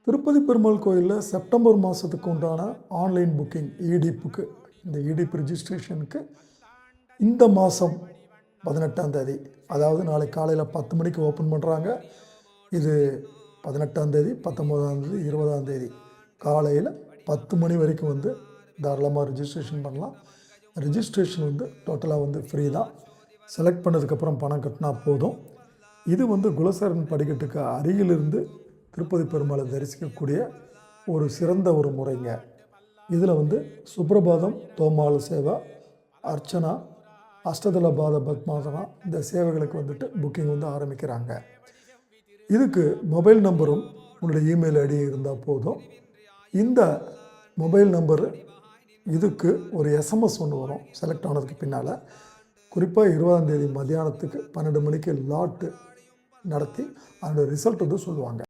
திருப்பதி பெருமாள் கோயிலில் செப்டம்பர் மாதத்துக்கு உண்டான ஆன்லைன் புக்கிங் இடிப்புக்கு இந்த இடிப்பு ரிஜிஸ்ட்ரேஷனுக்கு இந்த மாதம் 18ஆம் தேதி, அதாவது நாளை காலையில் 10 மணிக்கு ஓப்பன் பண்ணுறாங்க. இது 18ஆம் தேதி, 19ஆம் தேதி, 20ஆம் தேதி காலையில் 10 மணி வரைக்கும் தாராளமாக ரிஜிஸ்ட்ரேஷன் பண்ணலாம். ரிஜிஸ்ட்ரேஷன் டோட்டலாக ஃப்ரீ தான். செலக்ட் பண்ணதுக்கப்புறம் பணம் கட்டினா போதும். இது குலசேகரன் படிக்கட்டுக்கு அருகிலிருந்து திருப்பதி பெருமாளை தரிசிக்கக்கூடிய ஒரு சிறந்த ஒரு முறைங்க. இதில் சுப்ரபாதம், தோமால சேவா, அர்ச்சனா, அஷ்டதள பாத பத்மாசனா இந்த சேவைகளுக்கு புக்கிங் ஆரம்பிக்கிறாங்க. இதுக்கு மொபைல் நம்பரும் உங்களுடைய இமெயில் ஐடி இருந்தால் போதும். இந்த மொபைல் நம்பரு இதுக்கு ஒரு எஸ்எம்எஸ் ஒன்று வரும் செலக்ட் ஆனதுக்கு பின்னால். குறிப்பாக 20ஆம் தேதி மத்தியானத்துக்கு 12 மணிக்கு லாட்டு நடத்தி அதோட ரிசல்ட் சொல்லுவாங்க.